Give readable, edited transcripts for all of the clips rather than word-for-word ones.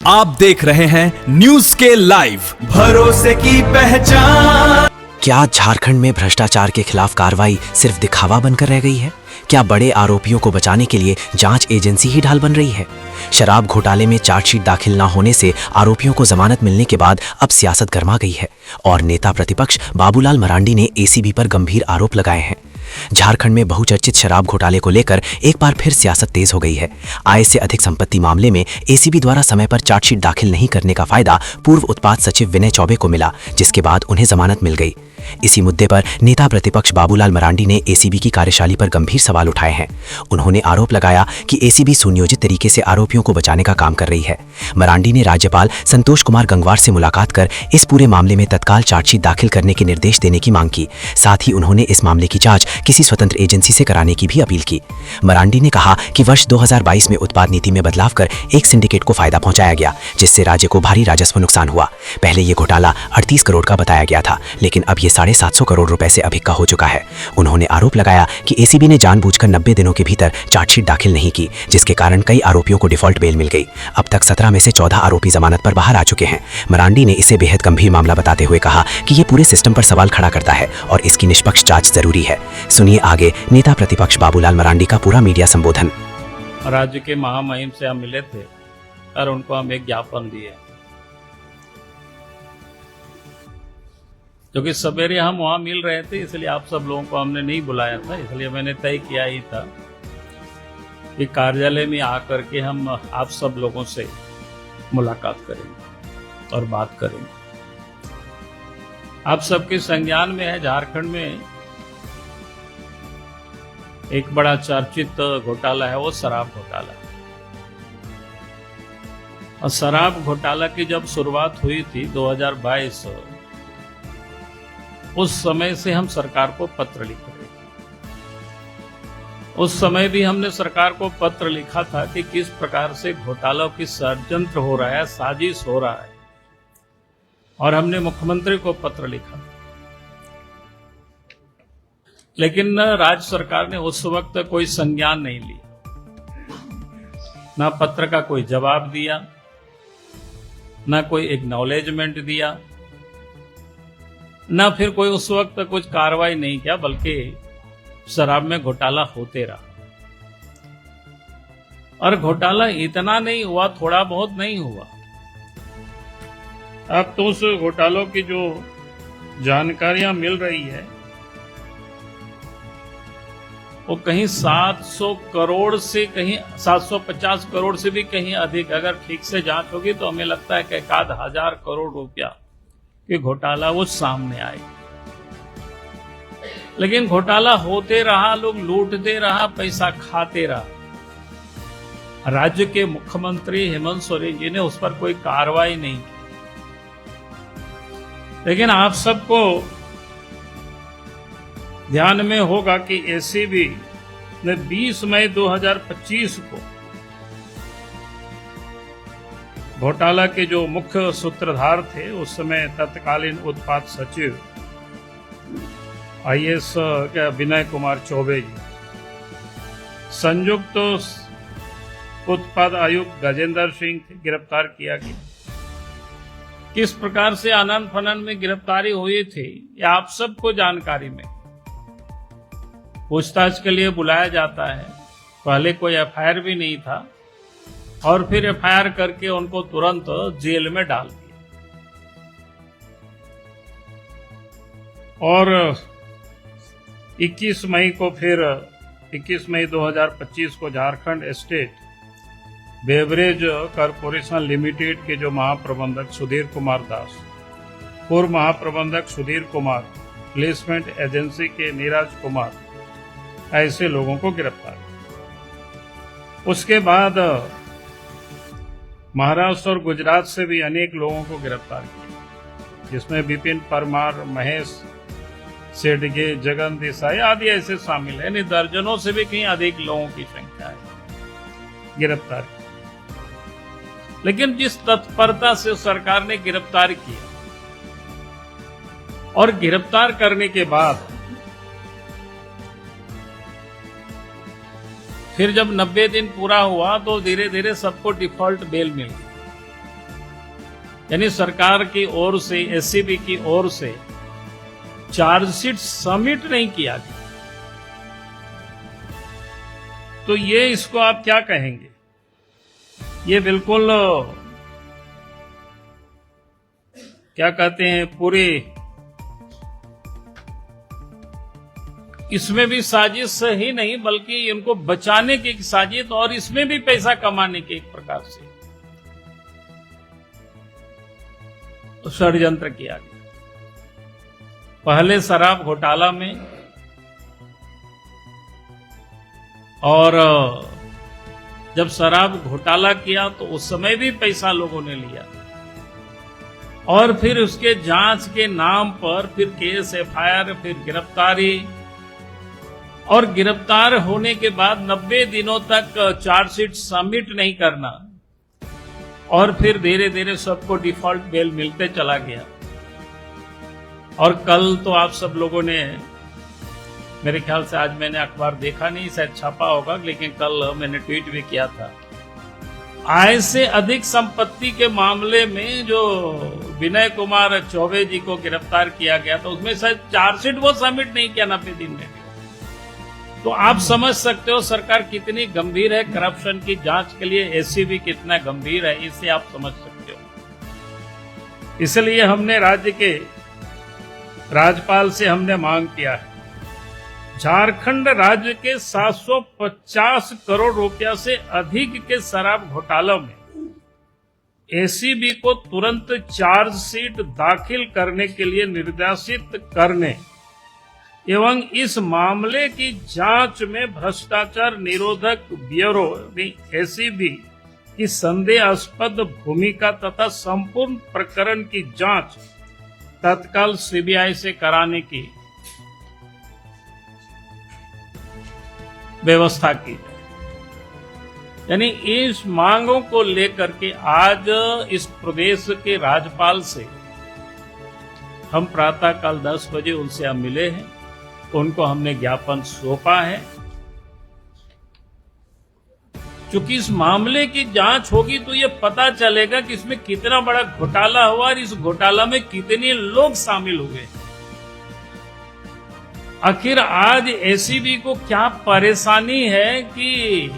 आप देख रहे हैं न्यूज के लाइव भरोसे की पहचान। क्या झारखंड में भ्रष्टाचार के खिलाफ कार्रवाई सिर्फ दिखावा बनकर रह गई है? क्या बड़े आरोपियों को बचाने के लिए जांच एजेंसी ही ढाल बन रही है? शराब घोटाले में चार्जशीट दाखिल न होने से आरोपियों को जमानत मिलने के बाद अब सियासत गर्मा गई है और नेता प्रतिपक्ष बाबूलाल मरांडी ने एसीबी पर गंभीर आरोप लगाए हैं। झारखंड में बहुचर्चित शराब घोटाले को लेकर एक बार फिर सियासत तेज हो गई है। आय से अधिक संपत्ति मामले में एसीबी द्वारा समय पर चार्जशीट दाखिल नहीं करने का फायदा पूर्व उत्पाद सचिव विनय चौबे को मिला, जिसके बाद उन्हें जमानत मिल गई। इसी मुद्दे पर नेता प्रतिपक्ष बाबूलाल मरांडी ने एसीबी की कार्यशाला पर गंभीर सवाल उठाए हैं। उन्होंने आरोप लगाया कि एसीबी सुनियोजित तरीके से आरोपियों को बचाने का काम कर रही है। मरांडी ने राज्यपाल संतोष कुमार गंगवार से मुलाकात कर इस पूरे मामले में तत्काल चार्जशीट दाखिल करने के निर्देश देने की मांग की। साथ ही उन्होंने इस मामले की जांच किसी स्वतंत्र एजेंसी से कराने की भी अपील की। मरांडी ने कहा कि वर्ष 2022 में उत्पाद नीति में बदलाव कर एक सिंडिकेट को फायदा पहुंचाया गया, जिससे राज्य को भारी राजस्व नुकसान हुआ। पहले ये घोटाला 38 करोड़ का बताया गया था, लेकिन अब ये 750 करोड़ रुपए से अधिक का हो चुका है। उन्होंने आरोप लगाया कि एसीबी ने जानबूझकर 90 दिनों के भीतर चार्जशीट दाखिल नहीं की, जिसके कारण कई आरोपियों को डिफॉल्ट बेल मिल गई। अब तक 17 में से 14 आरोपी जमानत पर बाहर आ चुके हैं। मरांडी ने इसे बेहद गंभीर मामला बताते हुए कहा कि ये पूरे सिस्टम पर सवाल खड़ा करता है और इसकी निष्पक्ष जांच जरूरी है। सुनिए आगे नेता प्रतिपक्ष बाबूलाल मरांडी का पूरा मीडिया संबोधन। राज्य के महामहिम से हम मिले थे और उनको हम एक ज्ञापन दिए, क्योंकि सवेरे हम वहां मिल रहे थे, इसलिए आप सब लोगों को हमने नहीं बुलाया था। इसलिए मैंने तय किया ही था कि कार्यालय में आकर के हम आप सब लोगों से मुलाकात करेंगे और बात करेंगे। आप सबके संज्ञान में है, झारखंड में एक बड़ा चर्चित घोटाला है, वो शराब घोटाला। और शराब घोटाला की जब शुरुआत हुई थी 2022, उस समय से हम सरकार को पत्र लिख रहे थे। उस समय भी हमने सरकार को पत्र लिखा था कि किस प्रकार से घोटालों की षड्यंत्र हो रहा है, साजिश हो रहा है, और हमने मुख्यमंत्री को पत्र लिखा। लेकिन राज्य सरकार ने उस वक्त कोई संज्ञान नहीं लिया, ना पत्र का कोई जवाब दिया, ना कोई एक्नॉलेजमेंट दिया, ना फिर कोई उस वक्त कुछ कार्रवाई नहीं किया, बल्कि शराब में घोटाला होते रहा। और घोटाला इतना नहीं हुआ, थोड़ा बहुत नहीं हुआ। अब तो उस घोटालों की जो जानकारियां मिल रही है वो कहीं 700 करोड़ से कहीं 750 करोड़ से भी कहीं अधिक, अगर ठीक से जांच होगी तो हमें लगता है कि 1000 करोड़ रुपया कि घोटाला वो सामने आए। लेकिन घोटाला होते रहा, लोग लूटते रहा, पैसा खाते रहा। राज्य के मुख्यमंत्री हेमंत सोरेन जी ने उस पर कोई कार्रवाई नहीं की। लेकिन आप सबको ध्यान में होगा कि एसीबी ने 20 मई 2025 को घोटाला के जो मुख्य सूत्रधार थे, उस समय तत्कालीन उत्पाद सचिव आईएएस विनय कुमार चौबे जी, संयुक्त उत्पाद आयुक्त गजेंद्र सिंह गिरफ्तार किया गया। किस प्रकार से आनन फनन में गिरफ्तारी हुई थी, ये आप सबको जानकारी में। पूछताछ के लिए बुलाया जाता है, पहले कोई एफआईआर भी नहीं था, और फिर एफआईआर करके उनको तुरंत जेल में डाल दिया। और 21 मई 2025 को Jharkhand state beverage corporation limited के जो महाप्रबंधक सुधीर कुमार दास, पूर्व महाप्रबंधक सुधीर कुमार, प्लेसमेंट एजेंसी के नीरज कुमार, ऐसे लोगों को गिरफ्तार किया। उसके बाद महाराष्ट्र और गुजरात से भी अनेक लोगों को गिरफ्तार किया, जिसमें विपिन परमार, महेश सेडगे, जगन देसाई आदि ऐसे शामिल है। यानी दर्जनों से भी कहीं अधिक लोगों की संख्या है गिरफ्तार की। लेकिन जिस तत्परता से सरकार ने गिरफ्तार किया, और गिरफ्तार करने के बाद फिर जब 90 दिन पूरा हुआ तो धीरे धीरे सबको डिफॉल्ट बेल मिल गई। यानी सरकार की ओर से, एससीबी की ओर से चार्जशीट सबमिट नहीं किया गया। तो ये इसको आप क्या कहेंगे? ये बिल्कुल क्या कहते हैं, पूरे इसमें भी साजिश ही नहीं बल्कि इनको बचाने की एक साजिश, और इसमें भी पैसा कमाने के एक प्रकार से षड्यंत्र किया गया। पहले शराब घोटाला में और जब शराब घोटाला किया तो उस समय भी पैसा लोगों ने लिया, और फिर उसके जांच के नाम पर फिर केस, एफआईआर, फिर गिरफ्तारी, और गिरफ्तार होने के बाद 90 दिनों तक चार्जशीट सबमिट नहीं करना, और फिर धीरे धीरे सबको डिफॉल्ट बेल मिलते चला गया। और कल तो आप सब लोगों ने, मेरे ख्याल से आज मैंने अखबार देखा नहीं, शायद छापा होगा, लेकिन कल मैंने ट्वीट भी किया था, आय से अधिक संपत्ति के मामले में जो विनय कुमार चौबे जी को गिरफ्तार किया गया था, उसमें शायद चार्जशीट वो सबमिट नहीं किया 90 दिन में। तो आप समझ सकते हो सरकार कितनी गंभीर है, करप्शन की जांच के लिए एससीबी कितना गंभीर है, इसे आप समझ सकते हो। इसलिए हमने राज्य के राज्यपाल से हमने मांग किया है, झारखंड राज्य के 750 करोड़ रुपया से अधिक के शराब घोटाला में एसीबी को तुरंत चार्जशीट दाखिल करने के लिए निर्देशित करने एवं इस मामले की जांच में भ्रष्टाचार निरोधक ब्यूरो एसीबी की संदेहास्पद भूमिका तथा संपूर्ण प्रकरण की जांच तत्काल सीबीआई से कराने की व्यवस्था की जाए। यानी इस मांगों को लेकर के आज इस प्रदेश के राज्यपाल से हम प्रातःकाल 10 बजे उनसे हम मिले हैं, उनको हमने ज्ञापन सौंपा है। चूंकि इस मामले की जांच होगी तो ये पता चलेगा कि इसमें कितना बड़ा घोटाला हुआ और इस घोटाला में कितने लोग शामिल हुए। आखिर आज एसीबी को क्या परेशानी है कि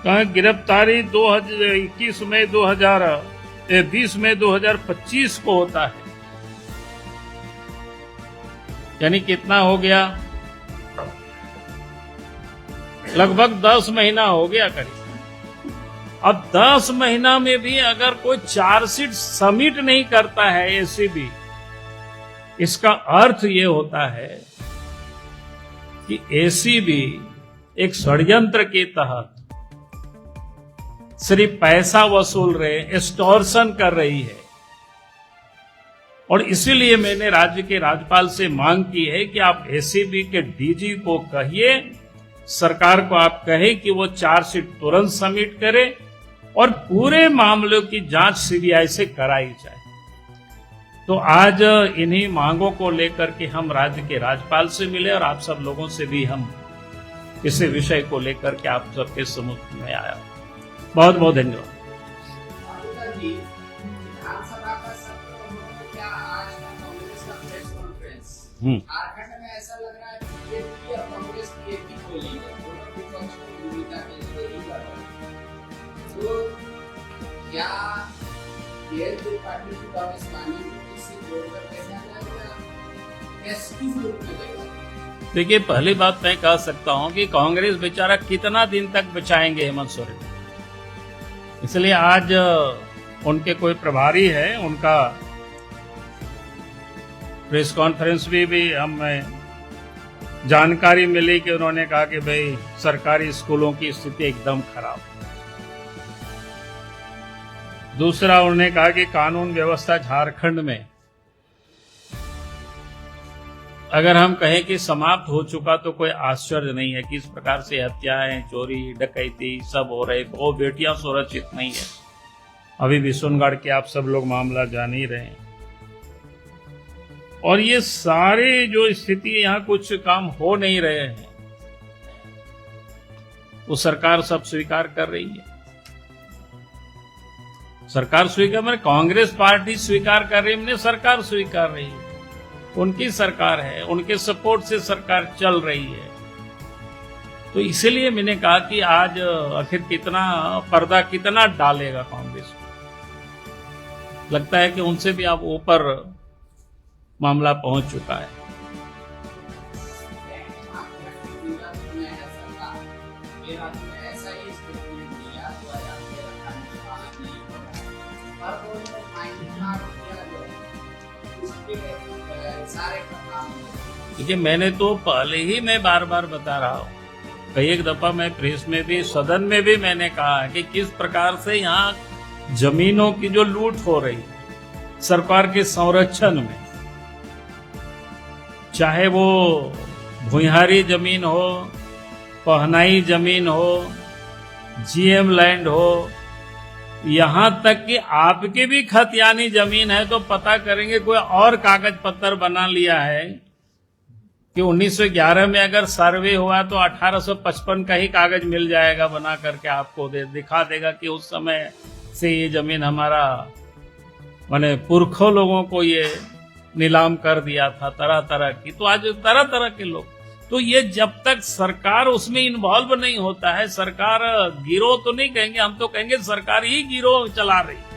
गिरफ्तारी 2021 में 2020 में 2025 को होता है, यानी कितना हो गया, लगभग 10 महीना हो गया करीब। अब 10 महीना में भी अगर कोई चार्जशीट सबमिट नहीं करता है एसीबी, इसका अर्थ ये होता है कि एसीबी एक षड्यंत्र के तहत सिर्फ पैसा वसूल रहे, एक्सटॉर्शन कर रही है। और इसीलिए मैंने राज्य के राज्यपाल से मांग की है कि आप एसीबी के डीजी को कहिए, सरकार को आप कहें कि वो चार्जशीट तुरंत सबमिट करे और पूरे मामलों की जांच सीबीआई से कराई जाए। तो आज इन्हीं मांगों को लेकर के हम राज्य के राज्यपाल से मिले और आप सब लोगों से भी हम इसी विषय को लेकर के आप सबके सम्मुख में आया। बहुत बहुत धन्यवाद। झारखंड में ऐसा लग रहा है बीजेपी और कांग्रेस की एक ही बोली है, दोनों विपक्ष को भूमिका के लिए ही लड़ रहे हैं। तो क्या ये पार्टी की कांग्रेस मानी किसी जोड़कर कैसे आना किस रूप में देगा? देखिए, पहली बात मैं कह सकता हूं कि कांग्रेस बेचारा कितना दिन तक बचाएंगे हेमंत सोरेन। इसलिए आज उनके कोई प्रभारी है, उनका प्रेस कॉन्फ्रेंस भी हमें जानकारी मिली कि उन्होंने कहा कि भाई सरकारी स्कूलों की स्थिति एकदम खराब। दूसरा, उन्होंने कहा कि कानून व्यवस्था झारखंड में अगर हम कहें कि समाप्त हो चुका तो कोई आश्चर्य नहीं है कि इस प्रकार से हत्याएं, चोरी, डकैती सब हो रहे, वो बेटियां सुरक्षित नहीं है। अभी विशुनगढ़ के आप सब लोग मामला जान ही रहे हैं। और ये सारे जो स्थिति यहाँ कुछ काम हो नहीं रहे हैं, वो सरकार सब स्वीकार कर रही है। सरकार स्वीकार, मैंने कांग्रेस पार्टी स्वीकार कर रही है, सरकार स्वीकार रही है, उनकी सरकार है, उनके सपोर्ट से सरकार चल रही है। तो इसीलिए मैंने कहा कि आज आखिर कितना पर्दा कितना डालेगा कांग्रेस को। लगता है कि उनसे भी अब ऊपर मामला पहुंच चुका है। देखिए, मैंने तो पहले ही मैं बार बार बता रहा हूँ, कई एक दफा मैं प्रेस में भी, सदन में भी मैंने कहा है कि किस प्रकार से यहाँ जमीनों की जो लूट हो रही है सरकार के संरक्षण में, चाहे वो भुइहारी जमीन हो, पहनाई जमीन हो, जीएम लैंड हो, यहां तक कि आपकी भी खतियानी जमीन है तो पता करेंगे कोई और कागज पत्तर बना लिया है कि 1911 में अगर सर्वे हुआ तो 1855 का ही कागज मिल जाएगा बना करके आपको दिखा देगा कि उस समय से ये जमीन हमारा माने पुरखों लोगों को ये नीलाम कर दिया था, तरह तरह की। तो आज तरह तरह के लोग, तो ये जब तक सरकार उसमें इन्वॉल्व नहीं होता है, सरकार गिरोह तो नहीं कहेंगे, हम तो कहेंगे सरकार ही गिरोह चला रही है,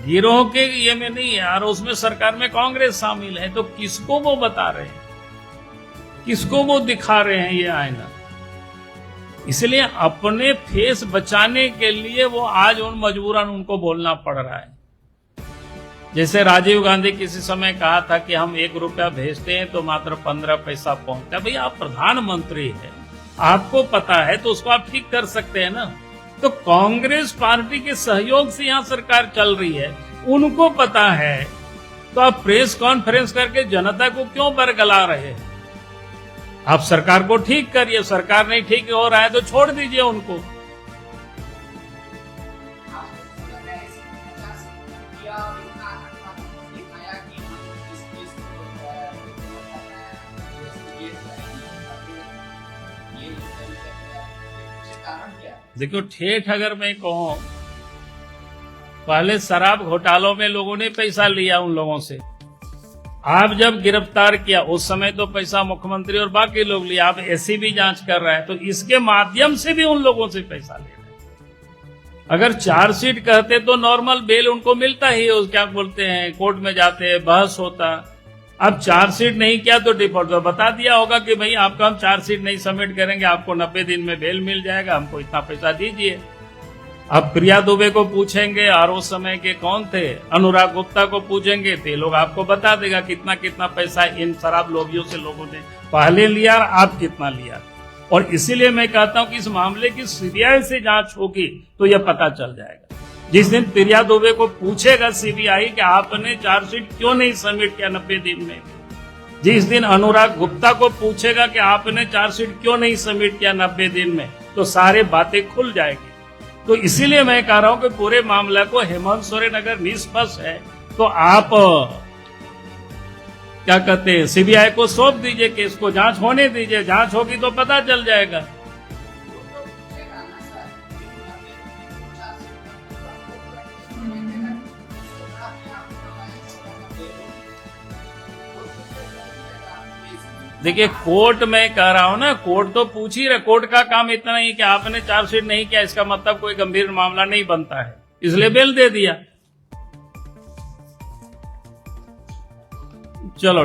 गिरोह के ये में नहीं है, और उसमें सरकार में कांग्रेस शामिल है। तो किसको वो बता रहे हैं, किसको वो दिखा रहे हैं ये आईना? इसलिए अपने फेस बचाने के लिए वो आज उन मजबूरन उनको बोलना पड़ रहा है। जैसे राजीव गांधी किसी समय कहा था कि हम 1 रुपया भेजते हैं तो मात्र 15 पैसा पहुंचता है। भाई, आप प्रधानमंत्री हैं, आपको पता है तो उसको आप ठीक कर सकते हैं ना। तो कांग्रेस पार्टी के सहयोग से यहाँ सरकार चल रही है, उनको पता है, तो आप प्रेस कॉन्फ्रेंस करके जनता को क्यों बरगला रहे हैं? आप सरकार को ठीक करिए, सरकार नहीं ठीक हो रहा है तो छोड़ दीजिए उनको। देखो, ठेठ अगर मैं कहूं, पहले शराब घोटालों में लोगों ने पैसा लिया उन लोगों से, आप जब गिरफ्तार किया उस समय तो पैसा मुख्यमंत्री और बाकी लोग लिया, आप एसीबी जांच कर रहा है तो इसके माध्यम से भी उन लोगों से पैसा ले रहे हैं। अगर चार्जशीट कहते तो नॉर्मल बेल उनको मिलता ही, क्या बोलते हैं, कोर्ट में जाते, बहस होता। अब चार्जशीट नहीं किया तो डिफॉल्ट तो बता दिया होगा कि भाई आपका हम चार्जशीट नहीं सबमिट करेंगे, आपको 90 दिन में बेल मिल जाएगा, हमको इतना पैसा दीजिए। अब प्रिया दुबे को पूछेंगे और उस समय के कौन थे, अनुराग गुप्ता को पूछेंगे तो ये लोग आपको बता देगा कितना कितना पैसा इन शराब लोभियों से लोगों ने पहले लिया और आप कितना लिया। और इसीलिए मैं कहता हूं कि इस मामले की सीबीआई से जांच होगी तो यह पता चल जाएगा। जिस दिन प्रिया दुबे को पूछेगा सीबीआई कि आपने चार्जशीट क्यों नहीं सबमिट किया 90 दिन में, जिस दिन अनुराग गुप्ता को पूछेगा कि आपने चार्जशीट क्यों नहीं सबमिट किया 90 दिन में, तो सारे बातें खुल जाएगी। तो इसीलिए मैं कह रहा हूं कि पूरे मामले को हेमंत सोरेन अगर निष्पक्ष है तो आप क्या कहते हैं, सीबीआई को सौंप दीजिए, केस को जांच होने दीजिए, जांच होगी तो पता चल जाएगा। देखिए, कोर्ट में कह रहा हूं ना, कोर्ट तो पूछ ही रहा, कोर्ट का काम इतना ही कि आपने चार्जशीट नहीं किया, इसका मतलब कोई गंभीर मामला नहीं बनता है, इसलिए बेल दे दिया। चलो।